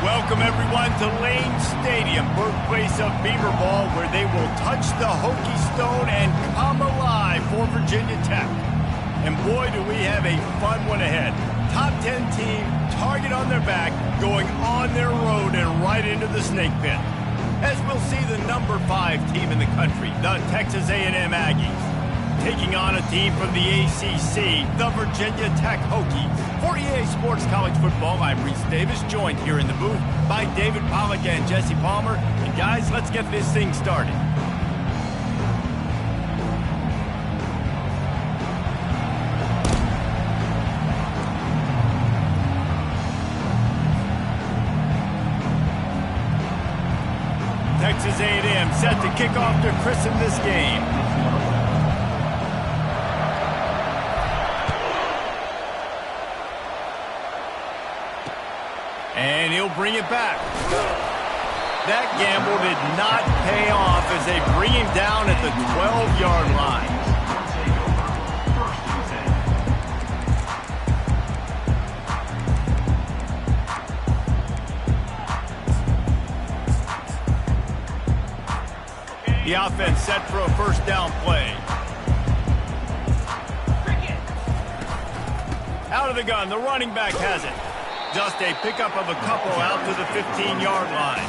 Welcome, everyone, to Lane Stadium, birthplace of Beaver Ball, where they will touch the Hokie Stone and come alive for Virginia Tech. And boy, do we have a fun one ahead. Top 10 team, target on their back, going on their road and right into the snake pit. As we'll see the number 5 team in the country, the Texas A&M Aggies, taking on a team from the ACC, the Virginia Tech Hokies. For EA Sports College Football, I'm Reese Davis, joined here in the booth by David Pollack and Jesse Palmer. And guys, let's get this thing started. Texas A&M set to kick off to christen this game. And he'll bring it back. That gamble did not pay off as they bring him down at the 12-yard line. The offense set for a first down play. Out of the gun, the running back has it. Just a pickup of a couple out to the 15-yard line.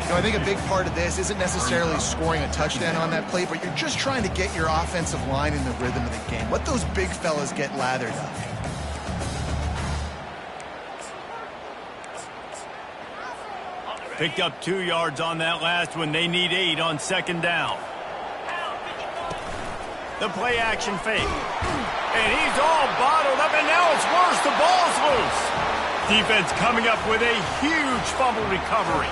You know, I think a big part of this isn't necessarily scoring a touchdown on that play, but you're just trying to get your offensive line in the rhythm of the game. Let those big fellas get lathered up. Picked up 2 yards on that last one. They need 8 on second down. The play action fake. And he's all bottled up, and now it's worse. The ball's loose. Defense coming up with a huge fumble recovery.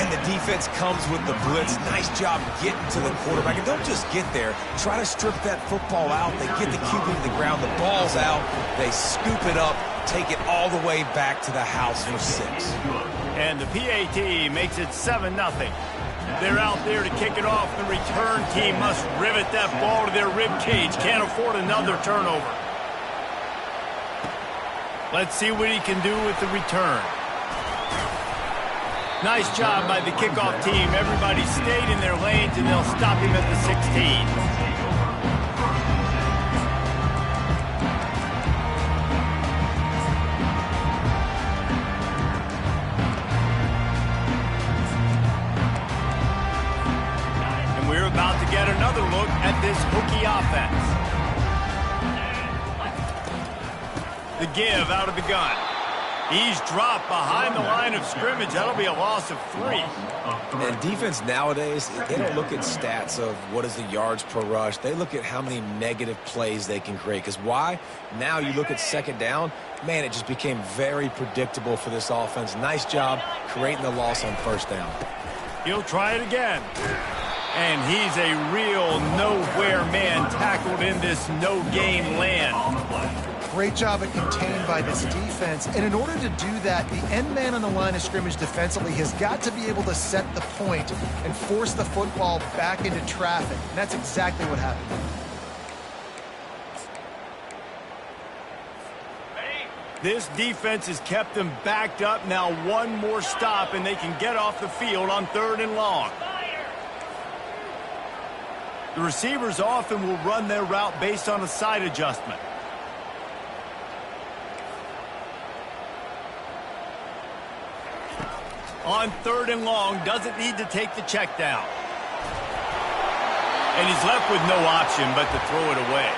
And the defense comes with the blitz. Nice job getting to the quarterback. And don't just get there. Try to strip that football out. They get the QB to the ground. The ball's out. They scoop it up, take it all the way back to the house for 6. And the PAT makes it 7-0. They're out there to kick it off. The return team must rivet that ball to their rib cage. Can't afford another turnover. Let's see what he can do with the return. Nice job by the kickoff team. Everybody stayed in their lanes, and they'll stop him at the 16. And we're about to get another look at this Hokie offense. The give out of the gun. He's dropped behind the line of scrimmage. That'll be a loss of 3. And defense nowadays, they don't look at stats of what is the yards per rush. They look at how many negative plays they can create. Because why? Now you look at second down, man, it just became very predictable for this offense. Nice job creating the loss on first down. He'll try it again. And he's a real nowhere man tackled in this no-gain land. Great job at contained by this defense. And in order to do that, the end man on the line of scrimmage defensively has got to be able to set the point and force the football back into traffic. And that's exactly what happened. This defense has kept them backed up. Now one more stop and they can get off the field on 3rd and long. The receivers often will run their route based on a side adjustment. On 3rd and long, doesn't need to take the check down. And he's left with no option but to throw it away.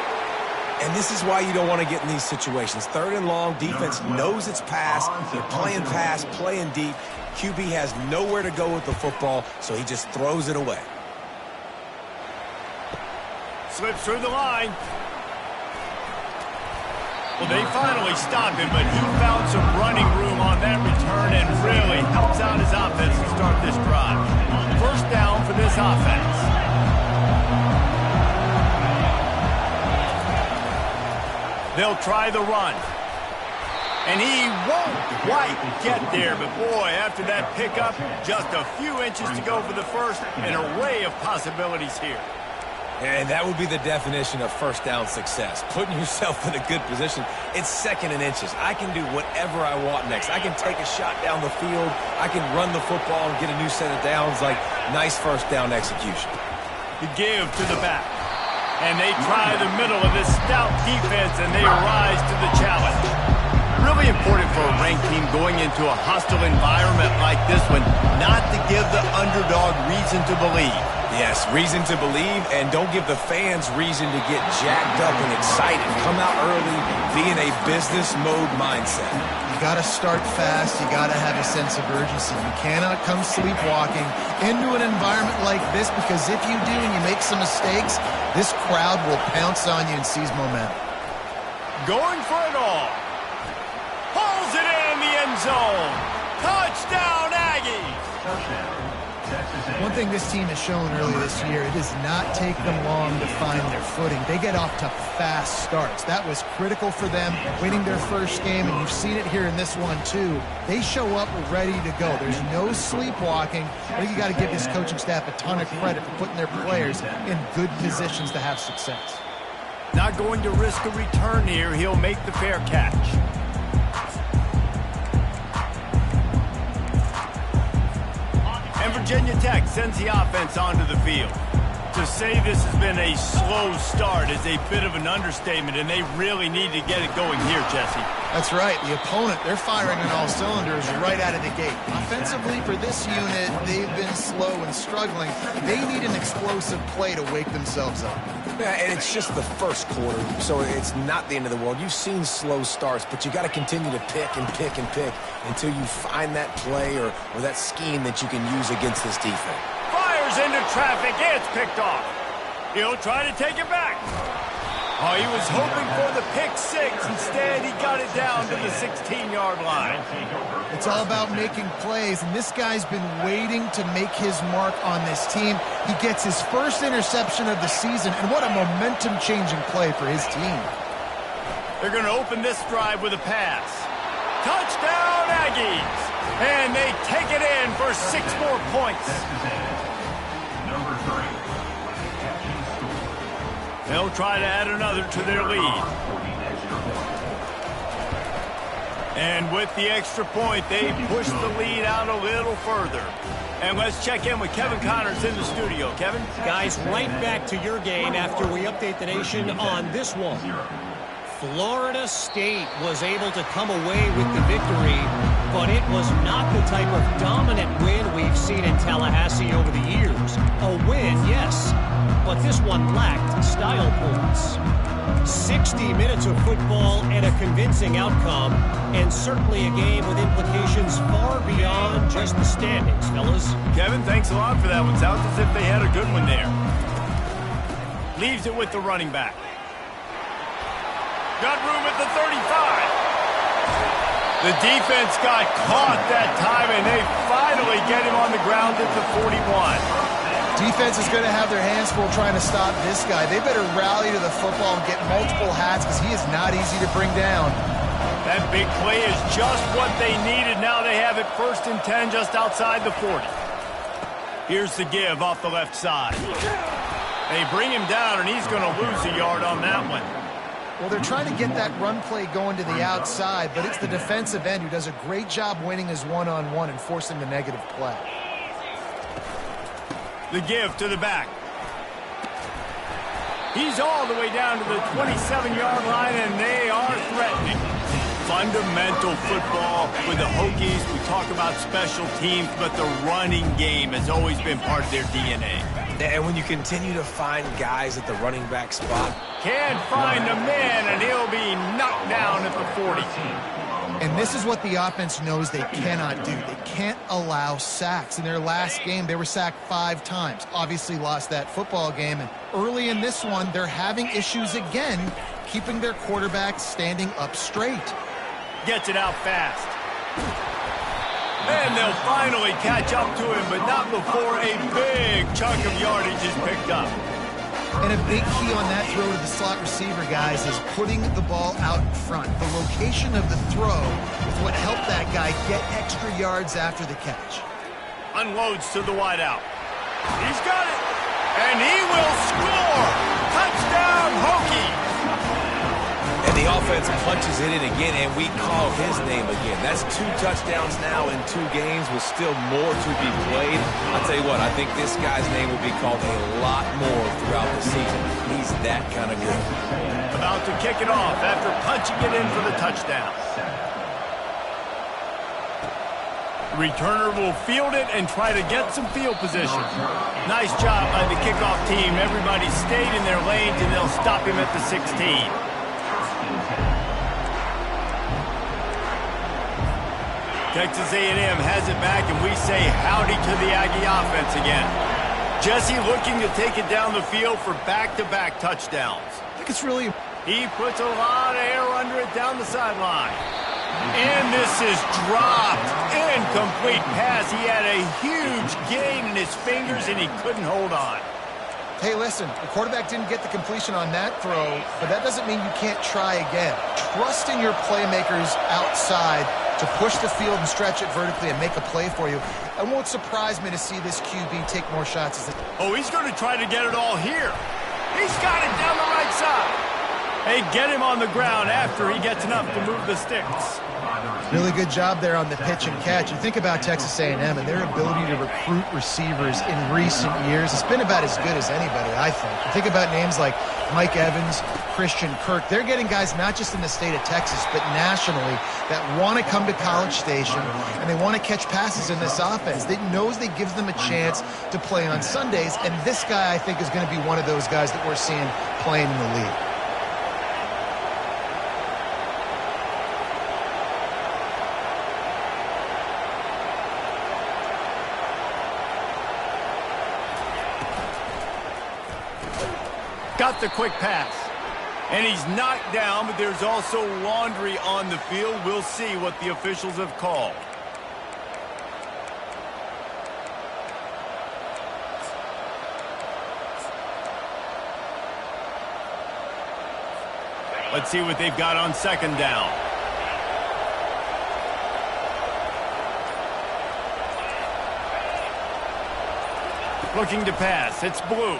And this is why you don't want to get in these situations. 3rd and long, defense knows it's pass. They're playing pass, playing deep. QB has nowhere to go with the football, so he just throws it away. Slips through the line. Well, they finally stopped him, but he found some running room on that return and really helps out his offense to start this drive. 1st down for this offense. They'll try the run. And he won't quite get there, but boy, after that pickup, just a few inches to go for the first. An array of possibilities here. And that would be the definition of 1st down success. Putting yourself in a good position. It's 2nd and inches. I can do whatever I want next. I can take a shot down the field. I can run the football and get a new set of downs. Like, nice 1st down execution. The give to the back. And they try the middle of this stout defense, and they rise to the challenge. Really important for a ranked team going into a hostile environment like this one, not to give the underdog reason to believe. Yes, reason to believe, and don't give the fans reason to get jacked up and excited. Come out early, be in a business mode mindset. You got to start fast. You got to have a sense of urgency. You cannot come sleepwalking into an environment like this, because if you do and you make some mistakes, this crowd will pounce on you and seize momentum. Going for it all. Pulls it in the end zone. Touchdown, Aggies. Touchdown. One thing this team has shown early this year, it does not take them long to find their footing. They get off to fast starts. That was critical for them, winning their first game, and you've seen it here in this one too. They show up ready to go. There's no sleepwalking. I think you got to give this coaching staff a ton of credit for putting their players in good positions to have success. Not going to risk a return here. He'll make the fair catch. And Virginia Tech sends the offense onto the field. To say this has been a slow start is a bit of an understatement, and they really need to get it going here, Jesse. That's right. The opponent, they're firing on all cylinders right out of the gate. Offensively, for this unit, they've been slow and struggling. They need an explosive play to wake themselves up. Yeah, and it's just the first quarter, so it's not the end of the world. You've seen slow starts, but you got to continue to pick and pick and pick until you find that play or that scheme that you can use against this defense. Fires into traffic. It's picked off. He'll try to take it back. Oh, he was hoping for the pick six. Instead, he got it down to the 16-yard line. It's all about making plays, and this guy's been waiting to make his mark on this team. He gets his first interception of the season, and what a momentum-changing play for his team. They're going to open this drive with a pass. Touchdown, Aggies! And they take it in for 6 more points. Number 3. They'll try to add another to their lead. And with the extra point, they push the lead out a little further. And let's check in with Kevin Connors in the studio. Kevin? Guys, right back to your game after we update the nation on this one. Florida State was able to come away with the victory, but it was not the type of dominant win we've seen in Tallahassee over the years. A win, yes, but this one lacked style points. 60 minutes of football and a convincing outcome, and certainly a game with implications far beyond just the standings, fellas. Kevin, thanks a lot for that one. Sounds as if they had a good one there. Leaves it with the running back. Got room at the 35. The defense got caught that time, and they finally get him on the ground at the 41. Defense is going to have their hands full trying to stop this guy. They better rally to the football and get multiple hats because he is not easy to bring down. That big play is just what they needed. Now they have it 1st and 10 just outside the 40. Here's the give off the left side. They bring him down, and he's going to lose a yard on that one. Well, they're trying to get that run play going to the outside, but it's the defensive end who does a great job winning his one-on-one and forcing the negative play. The give to the back. He's all the way down to the 27-yard line, and they are threatening. Fundamental football with the Hokies. We talk about special teams, but the running game has always been part of their DNA. And when you continue to find guys at the running back spot. Can't find a man, and he'll be knocked down at the 40. And this is what the offense knows they cannot do. They can't allow sacks. In their last game, they were sacked 5 times. Obviously lost that football game. And early in this one, they're having issues again, keeping their quarterback standing up straight. Gets it out fast. And they'll finally catch up to him, but not before a big chunk of yardage is picked up. And a big key on that throw to the slot receiver, guys, is putting the ball out in front. The location of the throw is what helped that guy get extra yards after the catch. Unloads to the wideout. He's got it. And he will score. Touchdown, Hokies. And the offense punches it in again, and we call his name again. That's 2 touchdowns now in 2 games with still more to be played. I'll tell you what, I think this guy's name will be called a lot more throughout the season. He's that kind of good. About to kick it off after punching it in for the touchdown. Returner will field it and try to get some field position. Nice job by the kickoff team. Everybody stayed in their lanes, and they'll stop him at the 16. Texas A&M has it back, and we say howdy to the Aggie offense again. Jesse looking to take it down the field for back-to-back touchdowns. I think it's really... He puts a lot of air under it down the sideline. And this is dropped. Incomplete pass. He had a huge gain in his fingers, and he couldn't hold on. Hey, listen, the quarterback didn't get the completion on that throw, but that doesn't mean you can't try again. Trust in your playmakers outside to push the field and stretch it vertically and make a play for you. It won't surprise me to see this QB take more shots. Oh, he's going to try to get it all here. He's got it down the right side. Hey, get him on the ground after he gets enough to move the sticks. Really good job there on the pitch and catch. You think about Texas A&M and their ability to recruit receivers in recent years. It's been about as good as anybody, I think. You think about names like Mike Evans, Christian Kirk. They're getting guys not just in the state of Texas, but nationally that want to come to College Station and they want to catch passes in this offense. They knows they gives them a chance to play on Sundays, and this guy, I think, is going to be one of those guys that we're seeing playing in the league. Got the quick pass. And he's knocked down, but there's also laundry on the field. We'll see what the officials have called. Let's see what they've got on 2nd down. Looking to pass. It's Blue.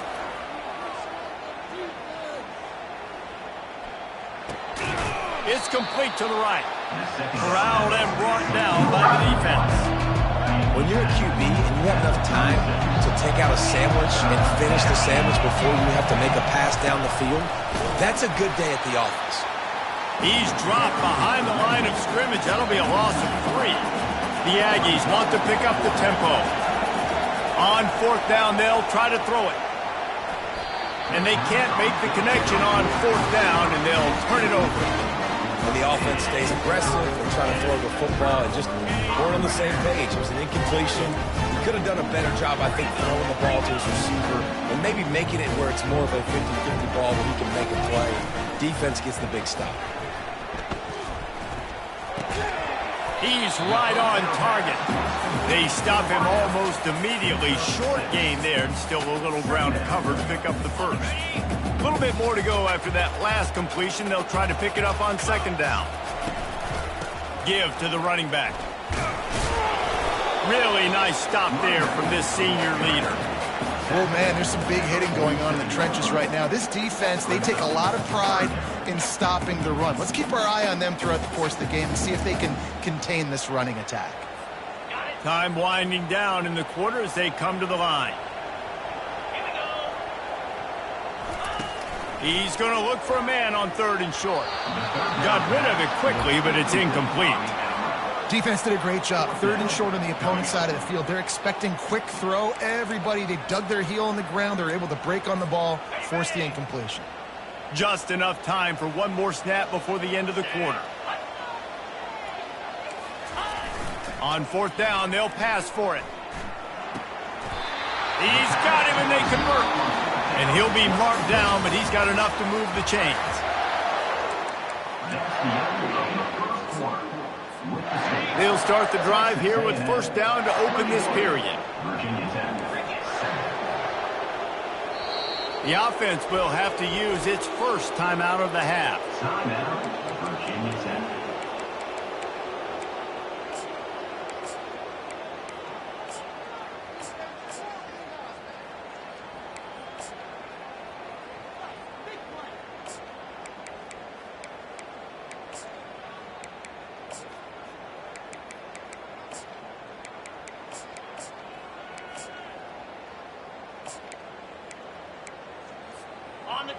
It's complete to the right. Corralled and brought down by the defense. When you're a QB and you have enough time to take out a sandwich and finish the sandwich before you have to make a pass down the field, that's a good day at the office. He's dropped behind the line of scrimmage. That'll be a loss of 3. The Aggies want to pick up the tempo. On 4th down, they'll try to throw it. And they can't make the connection on 4th down, and they'll turn it over. And the offense stays aggressive and trying to throw the football and just weren't on the same page. It was an incompletion. He could have done a better job, I think, throwing the ball to his receiver and maybe making it where it's more of a 50-50 ball where he can make a play. Defense gets the big stop. He's right on target. They stop him almost immediately. Short gain there, and still a little ground covered to pick up the first. A little bit more to go after that last completion. They'll try to pick it up on second down. Give to the running back. Really nice stop there from this senior leader. Oh, man, there's some big hitting going on in the trenches right now. This defense, they take a lot of pride in stopping the run. Let's keep our eye on them throughout the course of the game and see if they can contain this running attack. Time winding down in the quarter as they come to the line. He's going to look for a man on 3rd and short. Got rid of it quickly, but it's incomplete. Defense did a great job. 3rd and short on the opponent's side of the field. They're expecting quick throw. Everybody, they dug their heel on the ground. They're able to break on the ball, force the incompletion. Just enough time for one more snap before the end of the quarter. On 4th down, they'll pass for it. He's got him, and they convert. And he'll be marked down, but he's got enough to move the chains. They'll start the drive here with 1st down to open this period. The offense will have to use its first timeout of the half. Timeout, Virginia Tech.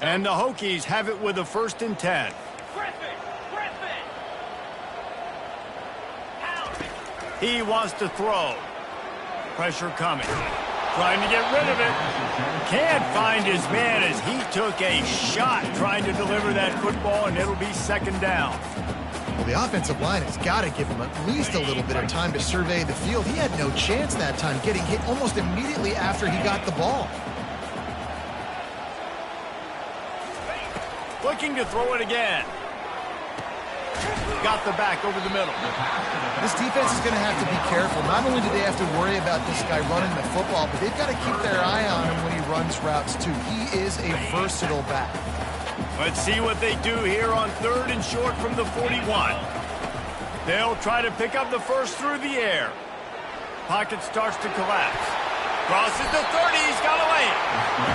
And the Hokies have it with a 1st and 10. He wants to throw. Pressure coming. Trying to get rid of it. Can't find his man as he took a shot trying to deliver that football, and it'll be 2nd down. Well, the offensive line has got to give him at least a little bit of time to survey the field. He had no chance that time, getting hit almost immediately after he got the ball. Looking to throw it again. Got the back over the middle. This defense is going to have to be careful. Not only do they have to worry about this guy running the football, but they've got to keep their eye on him when he runs routes too. He is a versatile back. Let's see what they do here on 3rd and short from the 41. They'll try to pick up the first through the air. Pocket starts to collapse. Crosses the 30, he's got away.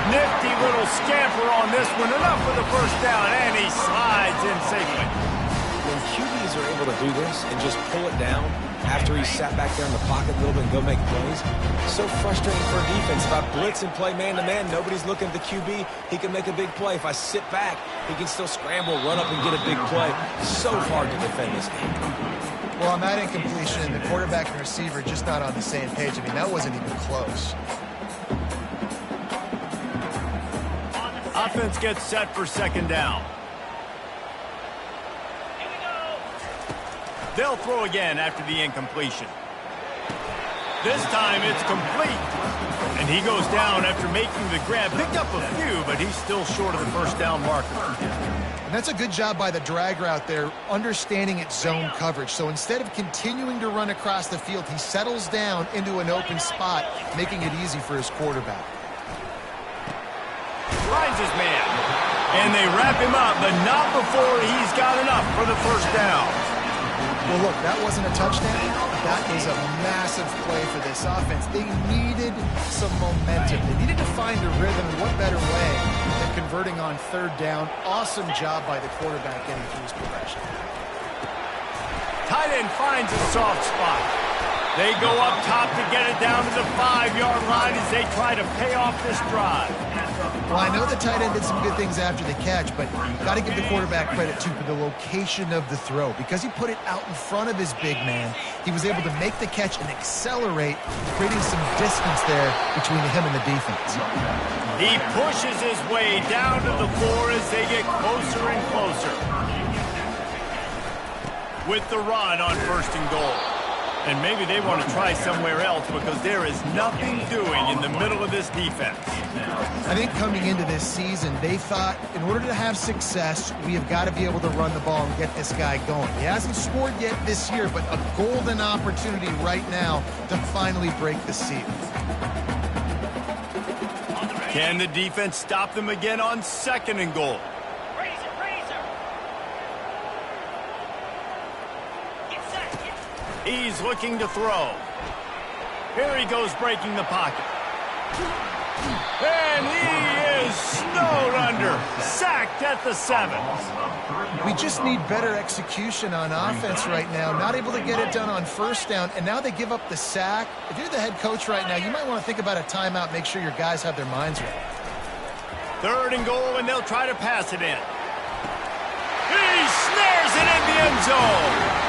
Nifty little scamper on this one, enough for the 1st down, and he slides in safely. When QBs are able to do this and just pull it down after he's sat back there in the pocket a little bit and go make plays, so frustrating for a defense. If I blitz and play man-to-man, nobody's looking at the QB, he can make a big play. If I sit back, he can still scramble, run up, and get a big play. So hard to defend this game. Well, on that incompletion, the quarterback and receiver just not on the same page. I mean, that wasn't even close. Offense gets set for 2nd down. They'll throw again after the incompletion. This time it's complete. And he goes down after making the grab. Picked up a few, but he's still short of the 1st down marker. And that's a good job by the drag route there, understanding its zone coverage. So instead of continuing to run across the field, he settles down into an open spot, making it easy for his quarterback. Finds his man. And they wrap him up, but not before he's got enough for the 1st down. Well, look, that wasn't a touchdown. That was a massive play for this offense. They needed some momentum. They needed to find a rhythm. What better way than converting on 3rd down? Awesome job by the quarterback getting through his progression. Tight end finds a soft spot. They go up top to get it down to the 5-yard line as they try to pay off this drive. Well, I know the tight end did some good things after the catch, but you've got to give the quarterback credit, too, for the location of the throw. Because he put it out in front of his big man, he was able to make the catch and accelerate, creating some distance there between him and the defense. He pushes his way down to the floor as they get closer and closer. With the run on 1st and goal. And maybe they want to try somewhere else because there is nothing doing in the middle of this defense. I think coming into this season, they thought in order to have success, we have got to be able to run the ball and get this guy going. He hasn't scored yet this year, but a golden opportunity right now to finally break the seal. Can the defense stop them again on 2nd and goal? He's looking to throw. Here he goes breaking the pocket. And he is snowed under. Sacked at the 7. We just need better execution on offense right now. Not able to get it done on 1st down, and now they give up the sack. If you're the head coach right now, you might want to think about a timeout, make sure your guys have their minds right. 3rd and goal, and they'll try to pass it in. He snares it in the end zone.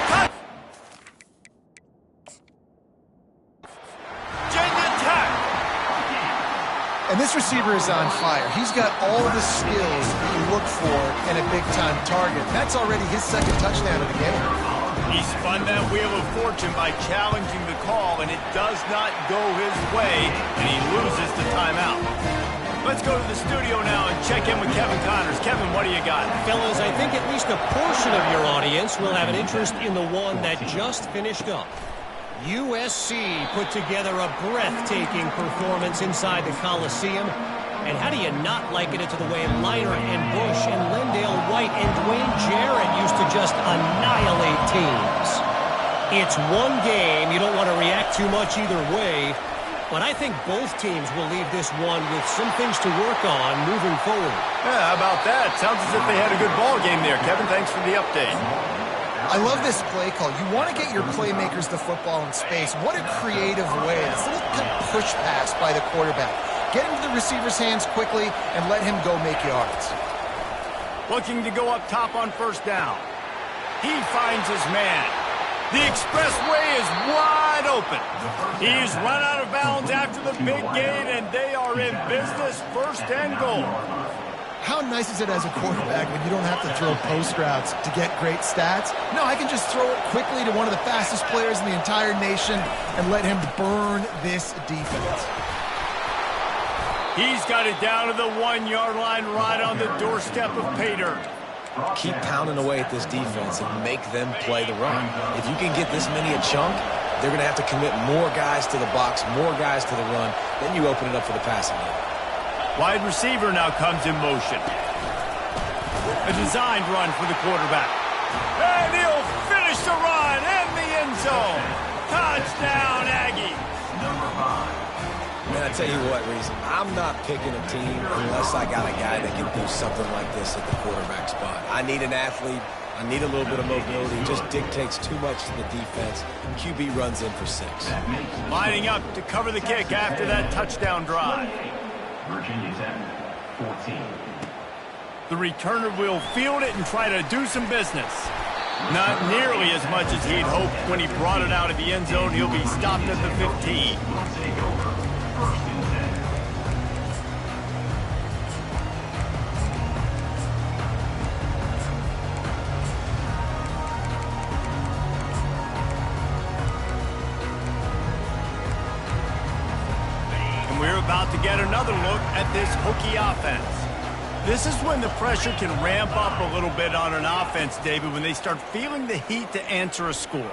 And this receiver is on fire. He's got all of the skills that you look for in a big-time target. That's already his 2nd touchdown of the game. He spun that wheel of fortune by challenging the call, and it does not go his way, and he loses the timeout. Let's go to the studio now and check in with Kevin Connors. Kevin, what do you got? Fellas, I think at least a portion of your audience will have an interest in the one that just finished up. USC put together a breathtaking performance inside the Coliseum. And how do you not liken it to the way Leiter and Bush and Lendale White and Dwayne Jarrett used to just annihilate teams? It's one game. You don't want to react too much either way. But I think both teams will leave this one with some things to work on moving forward. Yeah, how about that? Sounds as if they had a good ball game there. Kevin, thanks for the update. I love this play call. You want to get your playmakers the football in space. What a creative way. This little push pass by the quarterback. Get into the receiver's hands quickly and let him go make yards. Looking to go up top on 1st down. He finds his man. The expressway is wide open. He's run out of bounds after the big gain, and they are in business. 1st and goal. How nice is it as a quarterback when you don't have to throw post routes to get great stats? No, I can just throw it quickly to one of the fastest players in the entire nation and let him burn this defense. He's got it down to the 1-yard line right on the doorstep of pay dirt. Keep pounding away at this defense and make them play the run. If you can get this many a chunk, they're going to have to commit more guys to the box, more guys to the run. Then you open it up for the passing game. Wide receiver now comes in motion. A designed run for the quarterback. And he'll finish the run in the end zone. Touchdown, Aggie. Man, I tell you what, Reason, I'm not picking a team unless I got a guy that can do something like this at the quarterback spot. I need an athlete. I need a little bit of mobility. It just dictates too much to the defense. QB runs in for 6. Lining up to cover the kick after that touchdown drive. Virginia Tech, 14. The returner will field it and try to do some business. Not nearly as much as he'd hoped when he brought it out of the end zone. He'll be stopped at the 15. And we're about to get another look at this Hokie offense. This is when the pressure can ramp up a little bit on an offense, David, when they start feeling the heat to answer a score.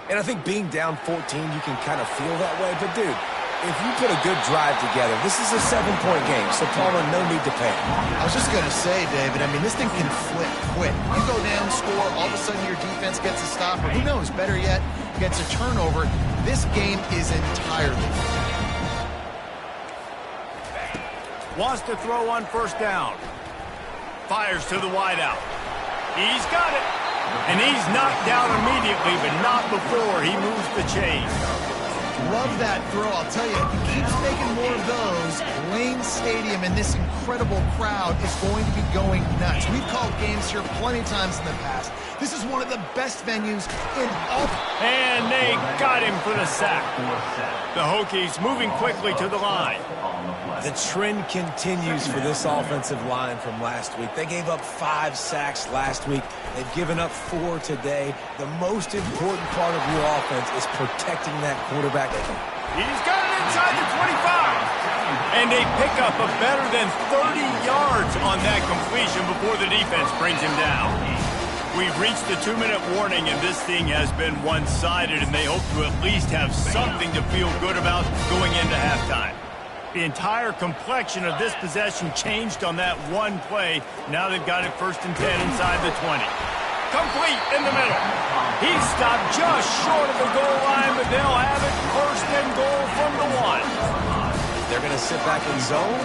And I think being down 14, you can kind of feel that way. But, dude, if you put a good drive together, this is a 7-point game, so Palmer, no need to panic. I was just going to say, David, I mean, this thing can flip quick. You go down, score, all of a sudden your defense gets a stop, or who knows, better yet, gets a turnover. This game is entirely. Wants to throw on 1st down. Fires to the wideout. He's got it. And he's knocked down immediately, but not before he moves the chain. Love that throw. I'll tell you, if he keeps making more of those, Lane Stadium and this incredible crowd is going to be going nuts. We've called games here plenty of times in the past. This is one of the best venues in all. And they got him for the sack. The Hokies moving quickly to the line. The trend continues for this offensive line from last week. They gave up 5 sacks last week. They've given up 4 today. The most important part of your offense is protecting that quarterback. He's got it inside the 25. And they pick up a better than 30 yards on that completion before the defense brings him down. We've reached the 2-minute warning, and this thing has been one-sided, and they hope to at least have something to feel good about going into halftime. The entire complexion of this possession changed on that one play. Now they've got it 1st and 10 inside the 20. Complete in the middle. He stopped just short of the goal line, but they'll have it 1st and goal from the 1. They're going to sit back in zone.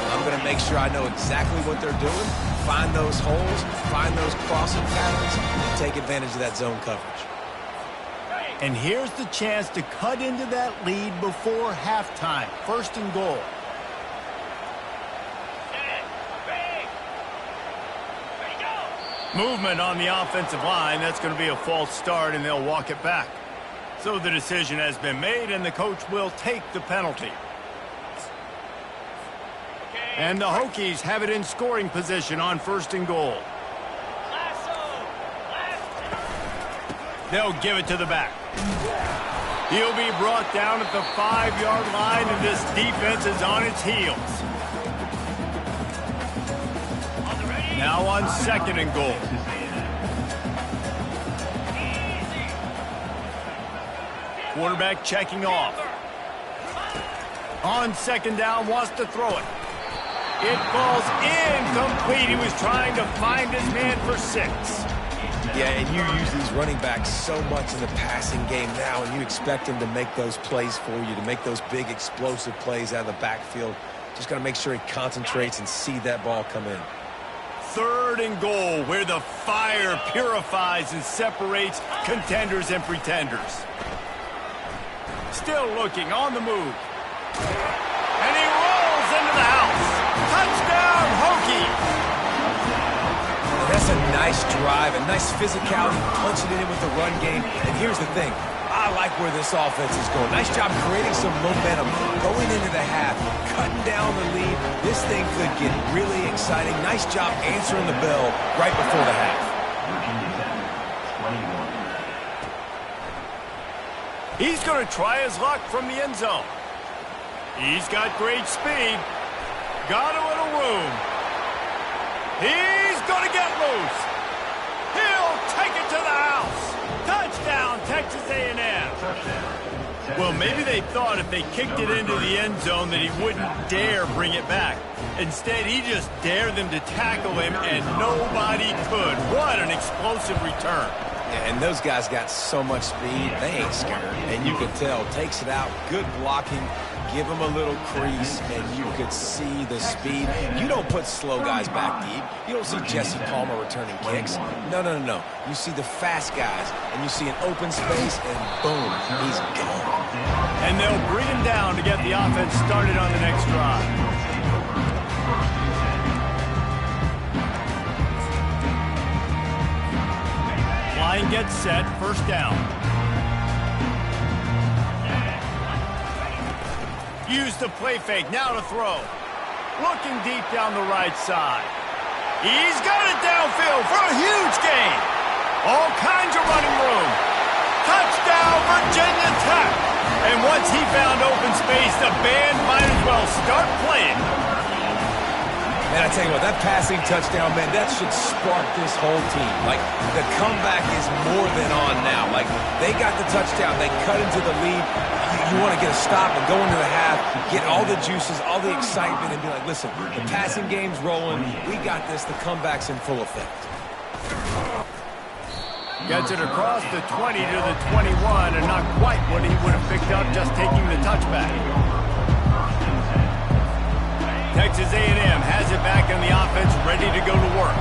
I'm going to make sure I know exactly what they're doing, find those holes, find those crossing patterns, and take advantage of that zone coverage. And here's the chance to cut into that lead before halftime. 1st and goal. Movement on the offensive line. That's going to be a false start, and they'll walk it back. So the decision has been made, and the coach will take the penalty. And the Hokies have it in scoring position on 1st and goal. They'll give it to the back. He'll be brought down at the 5-yard line, and this defense is on its heels. Now on 2nd and goal. Quarterback checking off. On 2nd down, wants to throw it. It falls incomplete. He was trying to find his man for 6. Yeah, and you use these running backs so much in the passing game now, and you expect them to make those plays for you, to make those big explosive plays out of the backfield. Just got to make sure he concentrates and see that ball come in. 3rd and goal, where the fire purifies and separates contenders and pretenders. Still looking, on the move. And he rolls into the house. Touchdown, Hokie! That's a nice drive, a nice physicality, punching it in with the run game. And here's the thing. I like where this offense is going. Nice job creating some momentum, going into the half, cutting down the lead. This thing could get really exciting. Nice job answering the bell right before the half. He's going to try his luck from the end zone. He's got great speed. Got a little room. He's going to get loose. He'll take it to the house. Touchdown, Texas A&M. Well, maybe they thought if they kicked it into the end zone that he wouldn't dare bring it back. Instead, he just dared them to tackle him, and nobody could. What an explosive return. Yeah, and those guys got so much speed, they ain't scared. And you can tell, takes it out, good blocking, give him a little crease, and you could see the speed. You don't put slow guys back deep. You don't see Jesse Palmer returning kicks. No. You see the fast guys, and you see an open space, and boom, he's gone. And they'll bring him down to get the offense started on the next drive. Line gets set, 1st down. Use the play fake, now to throw. Looking deep down the right side. He's got it downfield for a huge gain. All kinds of running room. Touchdown, Virginia Tech. And once he found open space, the band might as well start playing. And I tell you what, that passing touchdown, man, that should spark this whole team. Like, the comeback is more than on now. Like, they got the touchdown. They cut into the lead. You want to get a stop and go into the half, get all the juices, all the excitement, and be like, listen, the passing game's rolling. We got this. The comeback's in full effect. Gets it across the 20 to the 21, and not quite what he would have picked up just taking the touchback. Texas A&M has it back on the offense, ready to go to work.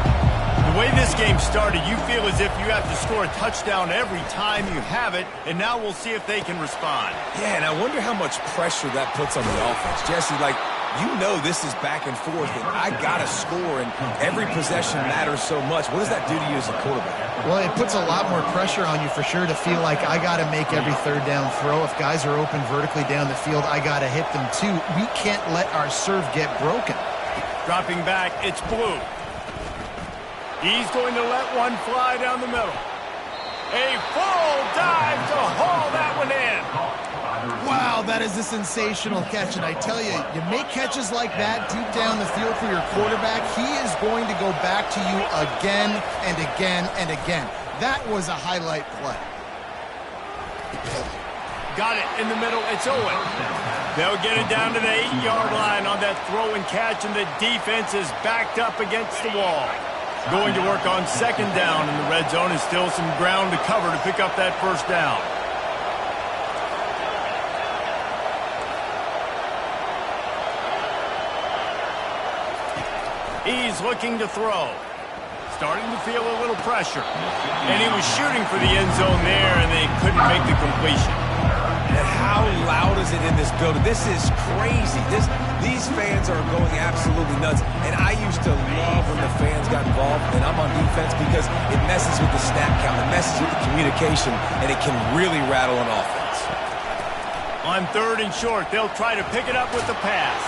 The way this game started, you feel as if you have to score a touchdown every time you have it, and now we'll see if they can respond. Yeah, and I wonder how much pressure that puts on the offense. Jesse, like, You know this is back and forth, and I got to score, and every possession matters so much. What does that do to you as a quarterback? Well, it puts a lot more pressure on you for sure to feel like I got to make every third down throw. If guys are open vertically down the field, I got to hit them too. We can't let our serve get broken. Dropping back, it's Blue. He's going to let one fly down the middle. A full dive to haul that one in. Wow, that is a sensational catch. And I tell you, you make catches like that deep down the field for your quarterback, he is going to go back to you again and again and again. That was a highlight play. Got it in the middle. It's Owen. They'll get it down to the 8-yard line on that throw and catch, and the defense is backed up against the wall. Going to work on second down in the red zone, and still some ground to cover to pick up that first down. He's looking to throw. Starting to feel a little pressure. And he was shooting for the end zone there, and they couldn't make the completion. And how loud is it in this building? This is crazy. These fans are going absolutely nuts. And I used to love when the fans got involved, and I'm on defense because it messes with the snap count, it messes with the communication, and it can really rattle an offense. On third and short, they'll try to pick it up with the pass.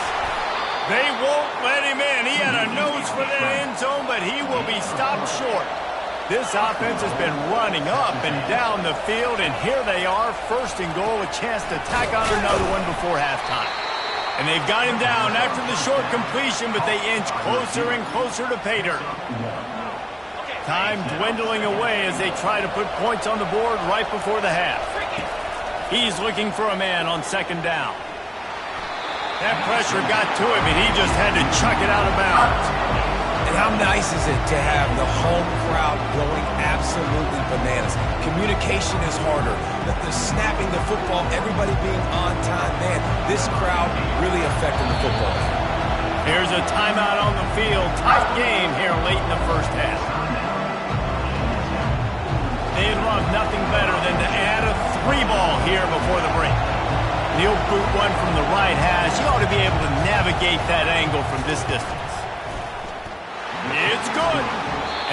They won't let him in. He had a nose for that end zone, but he will be stopped short. This offense has been running up and down the field, and here they are, first and goal, a chance to tack on another one before halftime. And they've got him down after the short completion, but they inch closer and closer to pay dirt. Time dwindling away as they try to put points on the board right before the half. He's looking for a man on second down. That pressure got to him, and he just had to chuck it out of bounds. And how nice is it to have the home crowd going absolutely bananas? Communication is harder. The snapping the football, everybody being on time. Man, this crowd really affecting the football. Here's a timeout on the field. Tight game here late in the first half. They'd love nothing better than to add a 3-ball here before the break. He'll boot one from the right hash. He ought to be able to navigate that angle from this distance. It's good.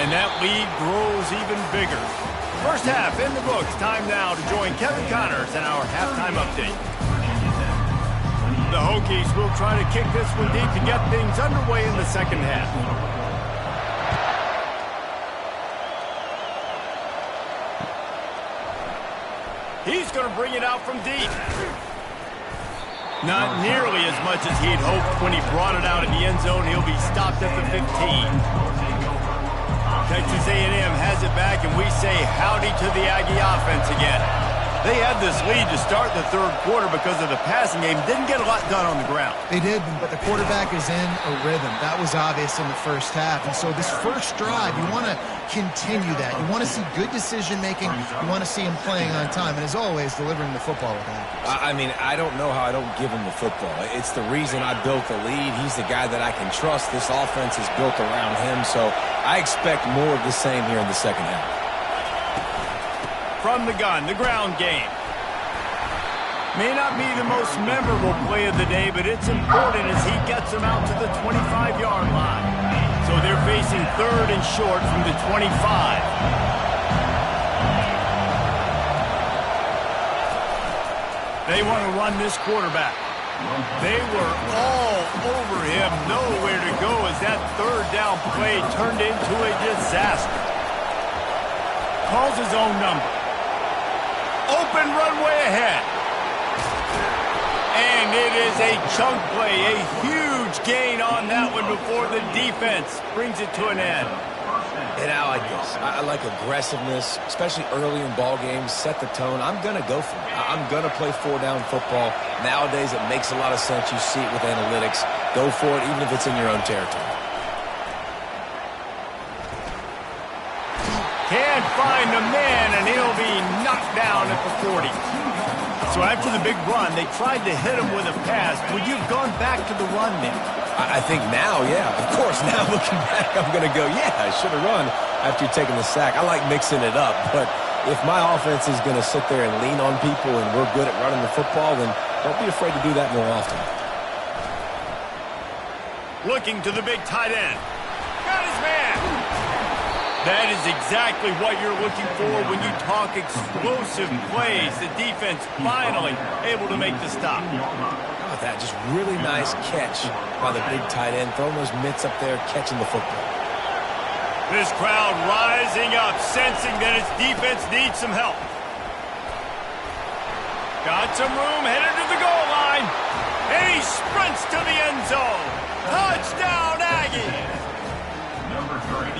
And that lead grows even bigger. First half in the books. Time now to join Kevin Connors in our halftime update. The Hokies will try to kick this one deep to get things underway in the second half. He's going to bring it out from deep. Not nearly as much as he'd hoped when he brought it out in the end zone. He'll be stopped at the 15. Texas A&M has it back, and we say howdy to the Aggie offense again. They had this lead to start the third quarter because of the passing game. Didn't get a lot done on the ground. They did, but the quarterback is in a rhythm. That was obvious in the first half. And so this first drive, you want to continue that. You want to see good decision-making. You want to see him playing on time. And as always, delivering the football with accuracy. I mean, I don't know how I don't give him the football. It's the reason I built the lead. He's the guy that I can trust. This offense is built around him. So I expect more of the same here in the second half. From the gun, the ground game. May not be the most memorable play of the day, but it's important as he gets them out to the 25-yard line. So they're facing third and short from the 25. They want to run this quarterback. They were all over him, nowhere to go as that third down play turned into a disaster. Calls his own number. Open runway ahead. And it is a chunk play, a huge gain on that one before the defense brings it to an end. And I like this. I like aggressiveness, especially early in ball games. Set the tone. I'm going to go for it. I'm going to play four-down football. Nowadays, it makes a lot of sense. You see it with analytics. Go for it, even if it's in your own territory. Can't find a man, and he'll be knocked down at the 40. So after the big run, they tried to hit him with a pass. Would you have gone back to the run then? I think now, yeah. Of course, now looking back, I'm going to go, yeah, I should have run after taking the sack. I like mixing it up, but if my offense is going to sit there and lean on people and we're good at running the football, then don't be afraid to do that more often. Looking to the big tight end. Got his man. That is exactly what you're looking for when you talk explosive plays. The defense finally able to make the stop. How about that? Just really nice catch by the big tight end. Throwing those mitts up there, catching the football. This crowd rising up, sensing that its defense needs some help. Got some room, headed to the goal line. And he sprints to the end zone. Touchdown, Aggies!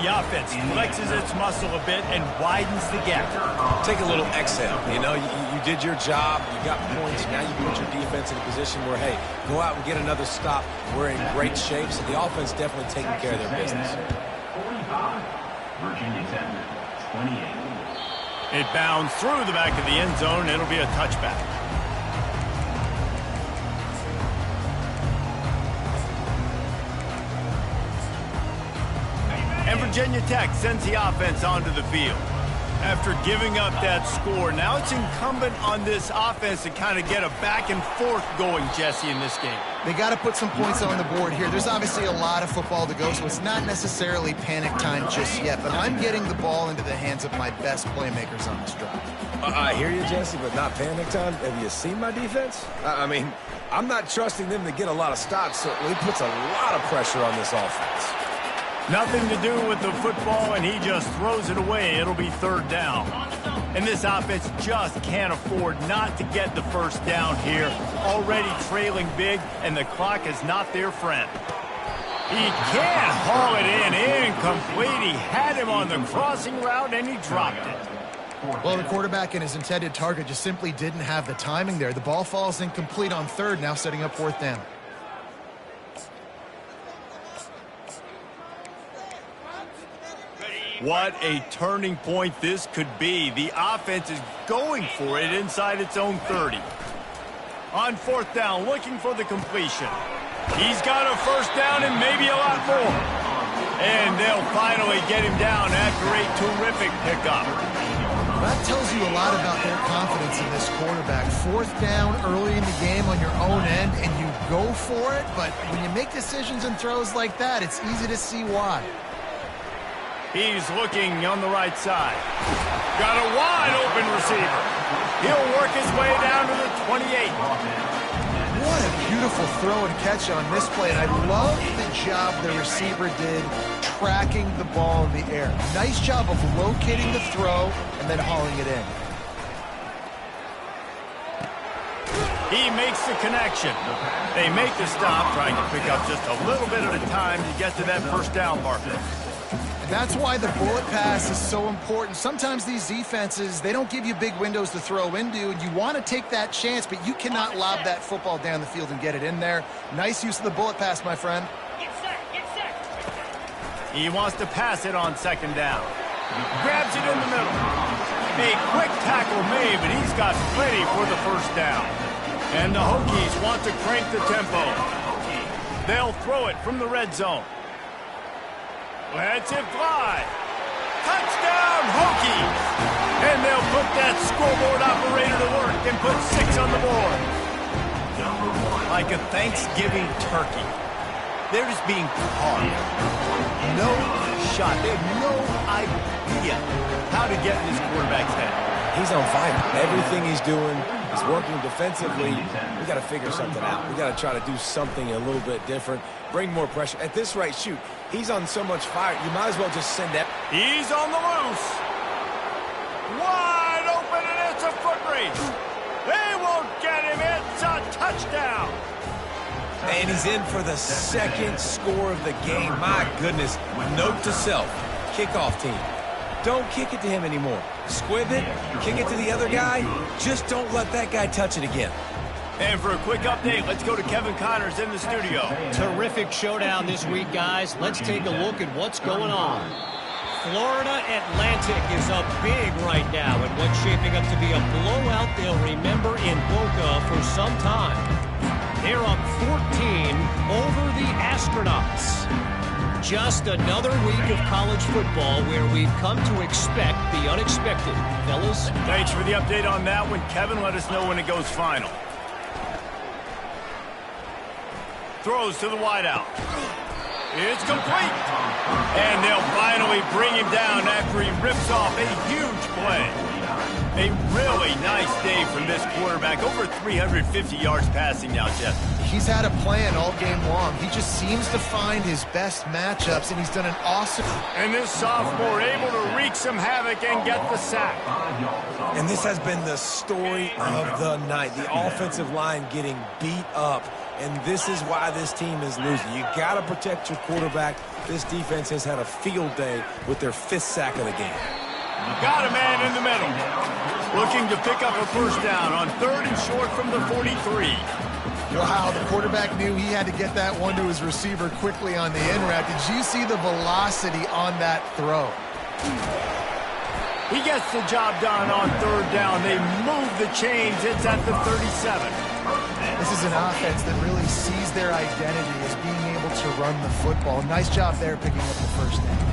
The offense flexes its muscle a bit and widens the gap. Take a little exhale. You know, you did your job. You got points. Now you put your defense in a position where, hey, go out and get another stop. We're in great shape. So the offense definitely taking care of their business. 45, Virginia Tech, 28. It bounds through the back of the end zone. It'll be a touchback. And Virginia Tech sends the offense onto the field. After giving up that score, now it's incumbent on this offense to kind of get a back and forth going, Jesse, in this game. They got to put some points on the board here. There's obviously a lot of football to go, so it's not necessarily panic time just yet, but I'm getting the ball into the hands of my best playmakers on this drive. I hear you, Jesse, but not panic time. Have you seen my defense? I mean, I'm not trusting them to get a lot of stops, so it puts a lot of pressure on this offense. Nothing to do with the football, and he just throws it away. It'll be third down. And this offense just can't afford not to get the first down here. Already trailing big, and the clock is not their friend. He can't haul it in. Incomplete. He had him on the crossing route, and he dropped it. Well, the quarterback and his intended target just simply didn't have the timing there. The ball falls incomplete on third, now setting up fourth down. What a turning point this could be. The offense is going for it inside its own 30. On fourth down, looking for the completion. He's got a first down and maybe a lot more. And they'll finally get him down after a terrific pickup. That tells you a lot about their confidence in this quarterback. Fourth down early in the game on your own end, and you go for it. But when you make decisions and throws like that, it's easy to see why. He's looking on the right side. Got a wide open receiver. He'll work his way down to the 28. What a beautiful throw and catch on this play. And I love the job the receiver did tracking the ball in the air. Nice job of locating the throw and then hauling it in. He makes the connection. They make the stop, trying to pick up just a little bit at a time to get to that first down marker. And that's why the bullet pass is so important. Sometimes these defenses, they don't give you big windows to throw into, and you want to take that chance, but you cannot lob that football down the field and get it in there. Nice use of the bullet pass, my friend. Get set. He wants to pass it on second down. Grabs it in the middle. A quick tackle made, but he's got plenty for the first down. And the Hokies want to crank the tempo. They'll throw it from the red zone. Lets it fly. Touchdown, Hokies! And they'll put that scoreboard operator to work and put 6 on the board. Like a Thanksgiving turkey. They're just being carved. No shot. They have no idea how to get in this quarterback's head. He's on fire. Everything he's doing is working defensively. We got to figure something out. We got to try to do something a little bit different. Bring more pressure. At this rate, shoot, he's on so much fire, you might as well just send that. He's on the loose. Wide open, and it's a foot race. They won't get him. It's a touchdown. And he's in for the second score of the game. My goodness. Note to self, kickoff team. Don't kick it to him anymore. Squib it, kick it to the other guy. Just don't let that guy touch it again. And for a quick update, let's go to Kevin Connors in the studio. Terrific showdown this week, guys. Let's take a look at what's going on. Florida Atlantic is up big right now in what's shaping up to be a blowout they'll remember in Boca for some time. They're up 14 over the Astronauts. Just another week of college football where we've come to expect the unexpected. Fellas? Thanks for the update on that one. Kevin, let us know when it goes final. Throws to the wideout. It's complete. And they'll finally bring him down after he rips off a huge play. A really nice day from this quarterback. Over 350 yards passing now, Jeff. He's had a plan all game long. He just seems to find his best matchups, and he's done an awesome... And this sophomore able to wreak some havoc and get the sack. And this has been the story of the night. The offensive line getting beat up. And this is why this team is losing. You got to protect your quarterback. This defense has had a field day with their 5th sack of the game. Got a man in the middle. Looking to pick up a first down on 3rd and short from the 43. Wow, the quarterback knew he had to get that one to his receiver quickly on the end route. Did you see the velocity on that throw? He gets the job done on 3rd down. They move the chains. It's at the 37. This is an offense that really sees their identity as being able to run the football. Nice job there picking up the first down.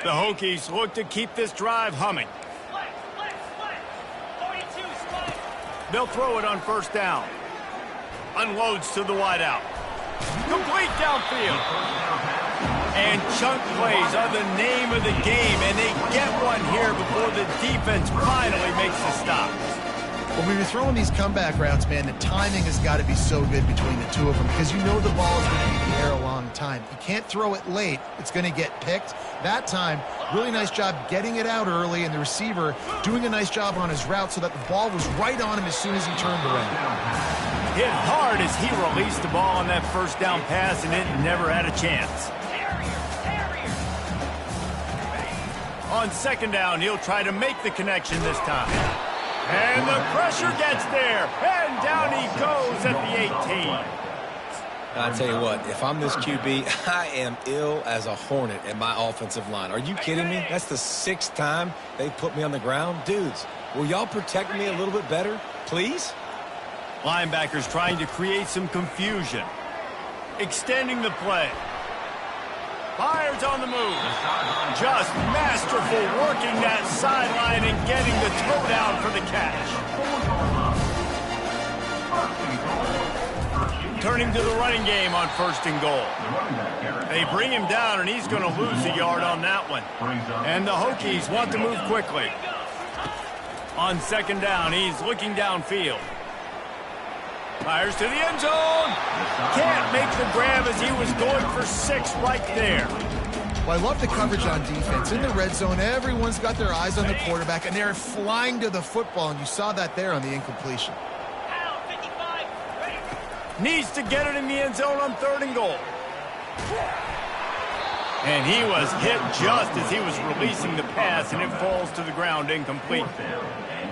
The Hokies look to keep this drive humming. They'll throw it on 1st down. Unloads to the wideout. Complete downfield. And chunk plays are the name of the game, and they get one here before the defense finally makes the stop. When you're throwing these comeback routes, man, the timing has got to be so good between the two of them because you know the ball is going to be in the air a long time. You can't throw it late. It's going to get picked. That time, really nice job getting it out early, and the receiver doing a nice job on his route so that the ball was right on him as soon as he turned around. Hit hard as he released the ball on that 1st down pass, and it never had a chance. On 2nd down, he'll try to make the connection this time. And the pressure gets there, and down he goes at the 18. I'll tell you what, if I'm this QB, I am ill as a hornet at my offensive line. Are you kidding me? That's the 6th time they've put me on the ground. Dudes, will y'all protect me a little bit better, please? Linebackers trying to create some confusion. Extending the play. Fires on the move. Just masterful working that sideline and getting the toe down for the catch. Turning to the running game on 1st and goal. They bring him down, and he's going to lose a yard on that one. And the Hokies want to move quickly. On 2nd down, he's looking downfield. Fires to the end zone. Can't make the grab as he was going for 6 right there. Well, I love the coverage on defense. In the red zone, everyone's got their eyes on the quarterback, and they're flying to the football, and you saw that there on the incompletion. Needs to get it in the end zone on 3rd and goal. And he was hit just as he was releasing the pass, and it falls to the ground incomplete.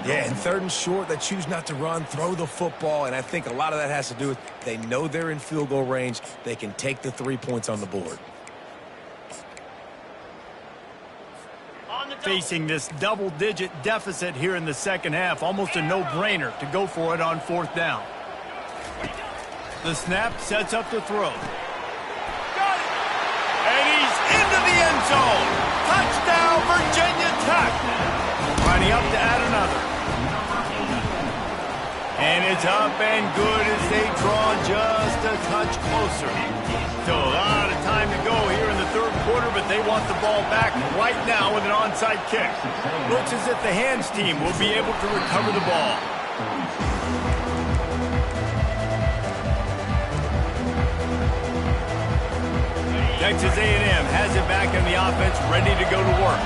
Yeah, and 3rd and short, they choose not to run, throw the football, and I think a lot of that has to do with they know they're in field goal range. They can take the 3 points on the board. Facing this double-digit deficit here in the 2nd half, almost a no-brainer to go for it on 4th down. The snap sets up the throw. Got it! And he's into the end zone. Touchdown, Virginia Tech. Lining up to add another. And it's up and good as they draw just a touch closer. Still a lot of time to go here in the 3rd quarter, but they want the ball back right now with an onside kick. Looks as if the hands team will be able to recover the ball. Texas A&M has it back in the offense, ready to go to work.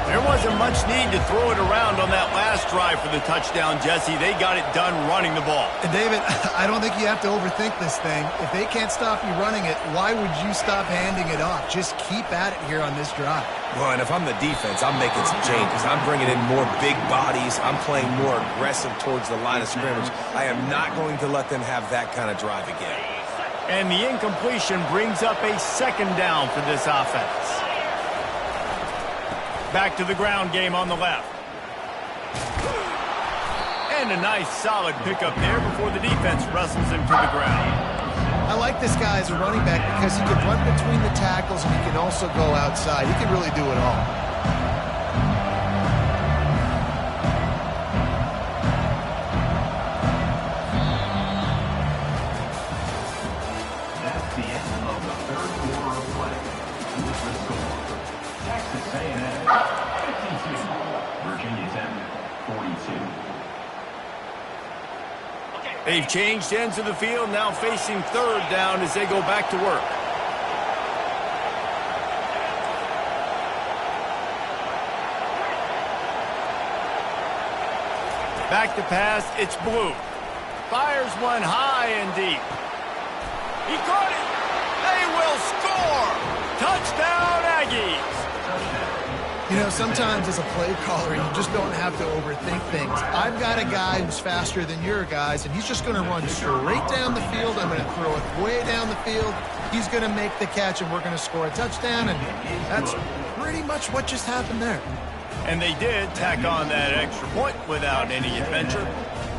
There wasn't much need to throw it around on that last drive for the touchdown, Jesse. They got it done running the ball. And David, I don't think you have to overthink this thing. If they can't stop you running it, why would you stop handing it off? Just keep at it here on this drive. Well, and if I'm the defense, I'm making some changes. I'm bringing in more big bodies. I'm playing more aggressive towards the line of scrimmage. I am not going to let them have that kind of drive again. And the incompletion brings up a 2nd down for this offense. Back to the ground game on the left. And a nice solid pickup there before the defense wrestles him to the ground. I like this guy as a running back because he can run between the tackles and he can also go outside. He can really do it all. They've changed ends of the field, now facing third down as they go back to work. Back to pass, it's Blue. Fires one high and deep. He caught it. They will score. Touchdown, Aggies. You know, sometimes as a play caller, you just don't have to overthink things. I've got a guy who's faster than your guys, and he's just going to run straight down the field. I'm going to throw it way down the field. He's going to make the catch, and we're going to score a touchdown, and that's pretty much what just happened there. And they did tack on that extra point without any adventure.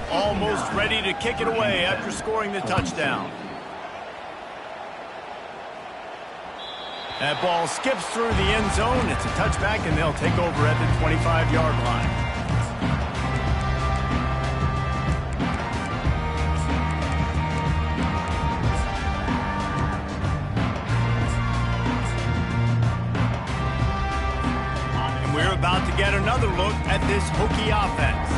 Almost ready to kick it away after scoring the touchdown. That ball skips through the end zone. It's a touchback, and they'll take over at the 25-yard line. And we're about to get another look at this Hokie offense.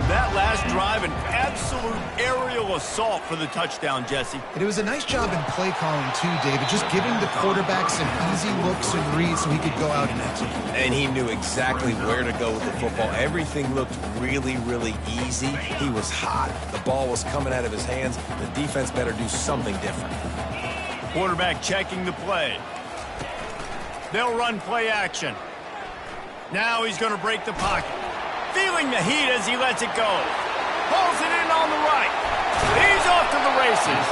That last drive, an absolute aerial assault for the touchdown, Jesse. And it was a nice job in play calling, too, David, just giving the quarterback some easy looks and reads so he could go out and execute. And he knew exactly where to go with the football. Everything looked really, really easy. He was hot. The ball was coming out of his hands. The defense better do something different. Quarterback checking the play. They'll run play action. Now he's going to break the pocket. Feeling the heat as he lets it go. Pulls it in on the right. He's off to the races.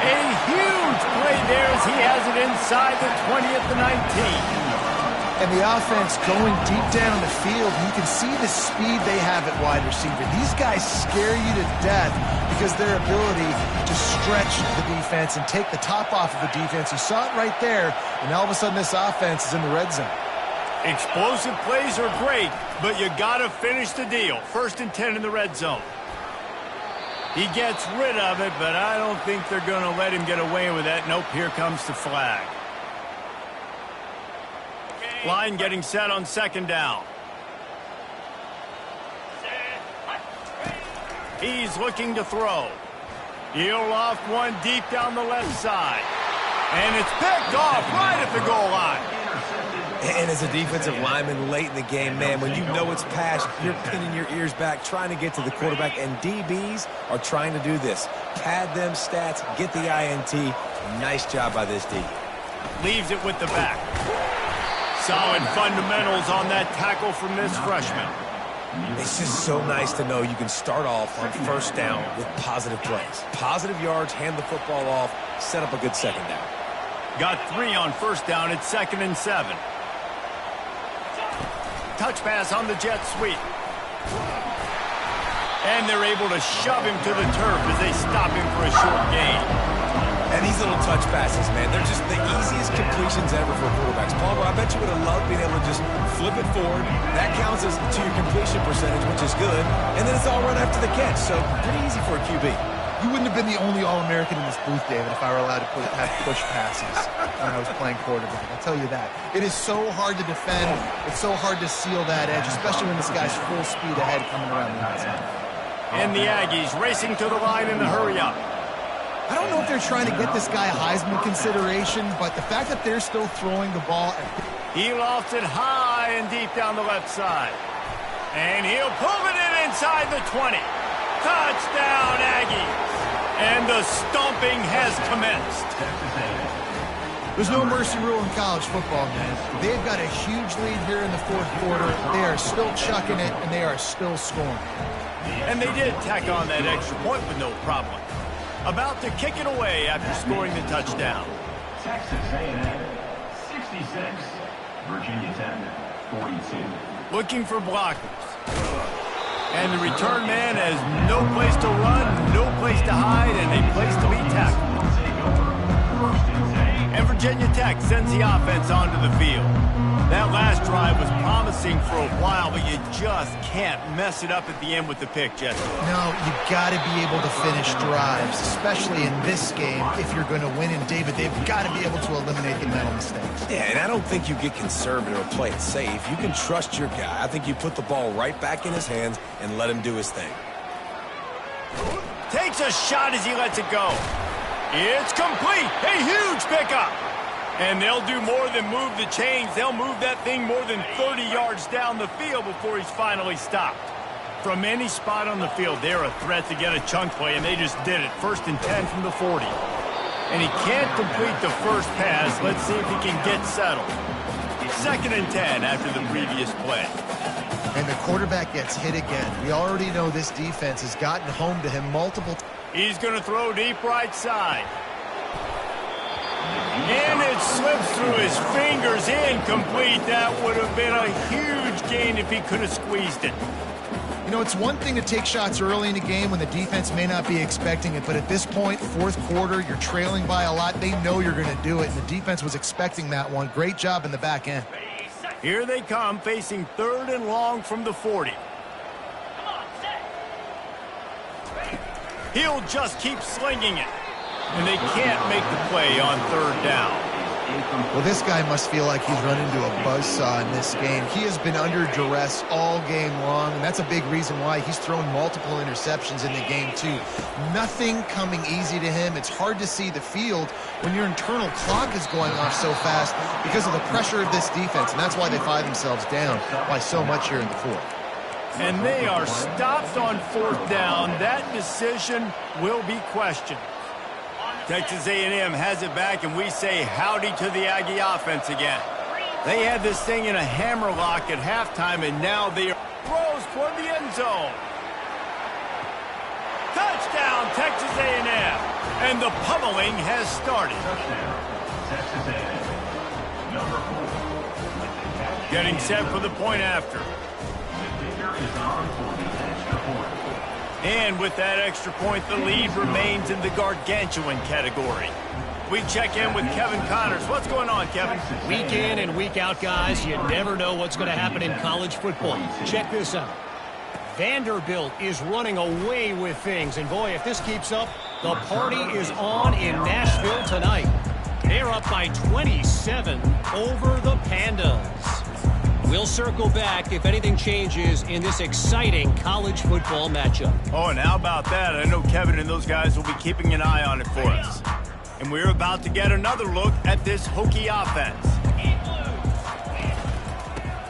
A huge play there as he has it inside the 20 at the 19. And the offense going deep down the field, you can see the speed they have at wide receiver. These guys scare you to death because their ability to stretch the defense and take the top off of the defense. You saw it right there, and all of a sudden this offense is in the red zone. Explosive plays are great, but you got to finish the deal. 1st and 10 in the red zone. He gets rid of it, but I don't think they're going to let him get away with that. Nope, here comes the flag. Line getting set on 2nd down. He's looking to throw. He'll loft one deep down the left side. And it's picked off right at the goal line. And as a defensive lineman late in the game, man, when you know it's passed, you're pinning your ears back, trying to get to the quarterback, and DBs are trying to do this. Pad them stats, get the INT. Nice job by this D. Leaves it with the back. Solid fundamentals on that tackle from this freshman. It's just so nice to know you can start off on 1st down with positive plays. Positive yards, hand the football off, set up a good 2nd down. Got 3 on 1st down at 2nd and 7. Touch pass on the jet sweep. And they're able to shove him to the turf as they stop him for a short gain. And these little touch passes, man, they're just the easiest completions ever for quarterbacks. Palmer, I bet you would have loved being able to just flip it forward. That counts as to your completion percentage, which is good. And then it's all run after the catch, so pretty easy for a QB. You wouldn't have been the only All-American in this booth, David, if I were allowed to have push passes when I was playing quarterback. I'll tell you that. It is so hard to defend. It's so hard to seal that edge, especially when this guy's full speed ahead coming around the outside. And the Aggies racing to the line in the hurry-up. I don't know if they're trying to get this guy Heisman consideration, but the fact that they're still throwing the ball. He lofts it high and deep down the left side. And he'll pull it in inside the 20. Touchdown, Aggies. And the stomping has commenced. There's no mercy rule in college football, man. They've got a huge lead here in the 4th quarter. They are still chucking it, and they are still scoring. And they did tack on that extra point with no problem. About to kick it away after scoring the touchdown. Texas A&M 66, Virginia Tech 42. Looking for blockers. And the return man has no place to run, no place to hide, and a place to be tackled. And Virginia Tech sends the offense onto the field. That last drive was promising for a while, but you just can't mess it up at the end with the pick, Jesse. No, you got to be able to finish drives, especially in this game if you're going to win. And David, they've got to be able to eliminate the mental mistakes. Yeah, and I don't think you get conservative or play it safe. You can trust your guy. I think you put the ball right back in his hands and let him do his thing. Takes a shot as he lets it go. It's complete. A huge pickup. And they'll do more than move the chains. They'll move that thing more than 30 yards down the field before he's finally stopped. From any spot on the field, they're a threat to get a chunk play, and they just did it. 1st and 10 from the 40. And he can't complete the first pass. Let's see if he can get settled. 2nd and 10 after the previous play. And the quarterback gets hit again. We already know this defense has gotten home to him multiple times. He's going to throw deep right side. And it slips through his fingers, incomplete. That would have been a huge gain if he could have squeezed it. You know, it's one thing to take shots early in a game when the defense may not be expecting it, but at this point, 4th quarter, you're trailing by a lot. They know you're going to do it, and the defense was expecting that one. Great job in the back end. Here they come, facing 3rd and long from the 40. He'll just keep slinging it. And they can't make the play on 3rd down. Well, this guy must feel like he's run into a buzzsaw in this game. He has been under duress all game long, and that's a big reason why he's thrown multiple interceptions in the game, too. Nothing coming easy to him. It's hard to see the field when your internal clock is going off so fast because of the pressure of this defense, and that's why they find themselves down by so much here in the 4th. And they are stopped on 4th down. That decision will be questioned. Texas A&M has it back, and we say howdy to the Aggie offense again. They had this thing in a hammerlock at halftime, and now they are throws toward the end zone. Touchdown, Texas A&M. And the pummeling has started. Texas A&M. Number 4. Getting set for the point after. The kicker is on for the extra point. And with that extra point, the lead remains in the gargantuan category. We check in with Kevin Connors. What's going on, Kevin? Week in and week out, guys, you never know what's going to happen in college football. Check this out. Vanderbilt is running away with things. And, boy, if this keeps up, the party is on in Nashville tonight. They're up by 27 over the Pandas. We'll circle back if anything changes in this exciting college football matchup. Oh, and how about that? I know Kevin and those guys will be keeping an eye on it for us. And we're about to get another look at this Hokie offense.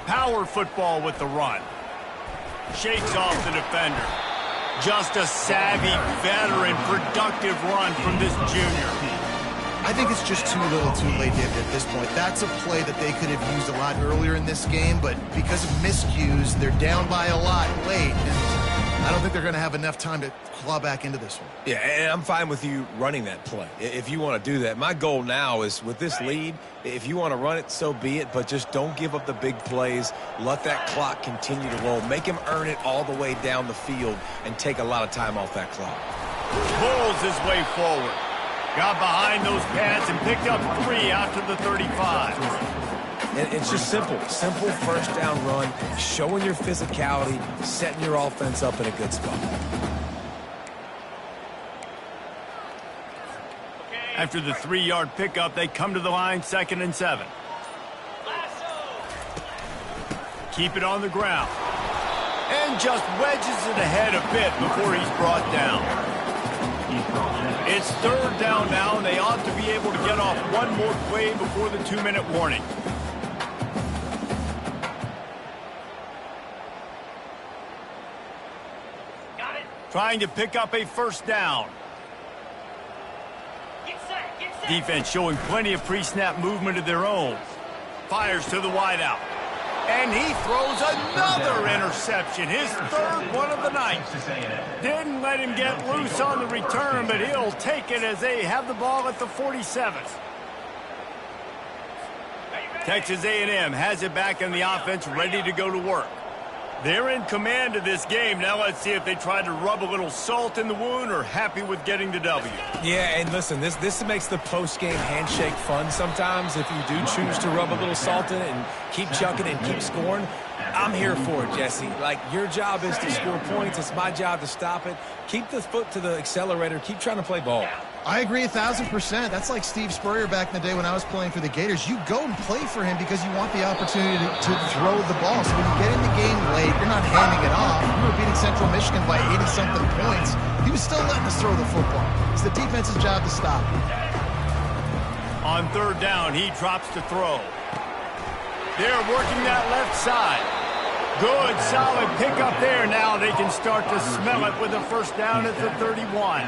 Power football with the run. Shakes off the defender. Just a savvy, veteran, productive run from this junior. I think it's just too little too late, David, at this point. That's a play that they could have used a lot earlier in this game, but because of miscues, they're down by a lot late, and I don't think they're going to have enough time to claw back into this one. Yeah, and I'm fine with you running that play if you want to do that. My goal now is with this lead, if you want to run it, so be it, but just don't give up the big plays. Let that clock continue to roll. Make him earn it all the way down the field and take a lot of time off that clock. Pulls his way forward. Got behind those pads and picked up 3 after the 35. And it's just simple 1st down run, showing your physicality, setting your offense up in a good spot. After the 3-yard pickup, they come to the line, 2nd and 7. Keep it on the ground. And just wedges it ahead a bit before he's brought down. It's 3rd down now, and they ought to be able to get off one more play before the 2-minute warning. Got it. Trying to pick up a 1st down. Get set. Get set. Defense showing plenty of pre-snap movement of their own. Fires to the wideout. And he throws another interception, his 3rd one of the night. Didn't let him get loose on the return, but he'll take it as they have the ball at the 47. Texas A&M has it back in the offense, ready to go to work. They're in command of this game. Now let's see if they try to rub a little salt in the wound or happy with getting the W. Yeah, and listen, this makes the post-game handshake fun sometimes if you do choose to rub a little salt in it and keep chucking and keep scoring. I'm here for it, Jesse. Like, your job is to score points. It's my job to stop it. Keep the foot to the accelerator. Keep trying to play ball. I agree 1,000%. That's like Steve Spurrier back in the day when I was playing for the Gators. You go and play for him because you want the opportunity to throw the ball. So when you get in the game late, you're not handing it off. We were beating Central Michigan by 80-something points. He was still letting us throw the football. It's the defense's job to stop him. On third down, he drops to throw. They're working that left side. Good, solid pickup there. Now they can start to smell it with a first down at the 31.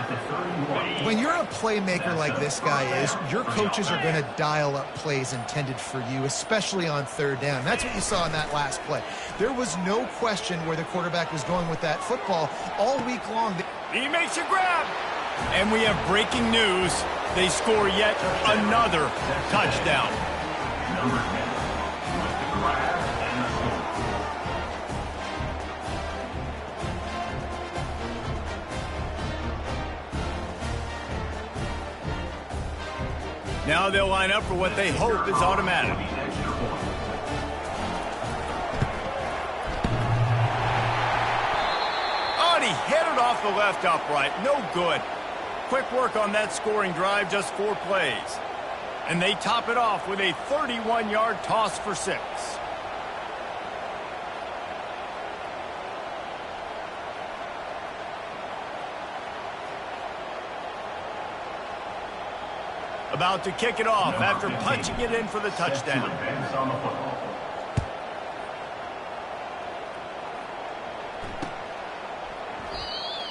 When you're a playmaker like this guy is, your coaches are going to dial up plays intended for you, especially on third down. That's what you saw in that last play. There was no question where the quarterback was going with that football all week long. He makes a grab. And we have breaking news. They score yet another touchdown. Number 10 with the grab and the score. Now they'll line up for what they hope is automatic. Oh, and he hit it off the left upright. No good. Quick work on that scoring drive, just 4 plays. And they top it off with a 31-yard toss for 6. About to kick it off after punching it in for the touchdown.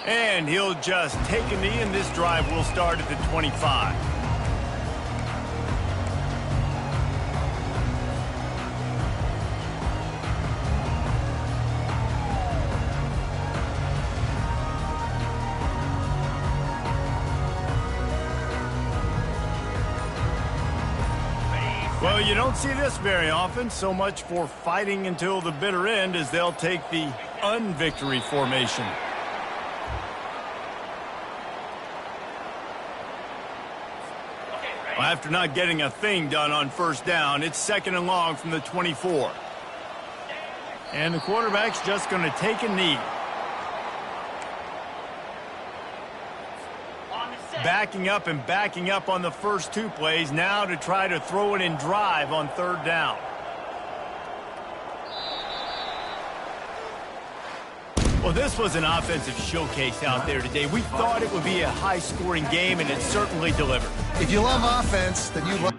And he'll just take a knee, and this drive will start at the 25. Well, you don't see this very often. So much for fighting until the bitter end, as they'll take the unvictory formation. Well, after not getting a thing done on first down, it's 2nd and long from the 24. And the quarterback's just going to take a knee. Backing up and backing up on the first 2 plays, now to try to throw it in drive on third down. Well, this was an offensive showcase out there today. We thought it would be a high-scoring game, and it certainly delivered. If you love offense, then you love...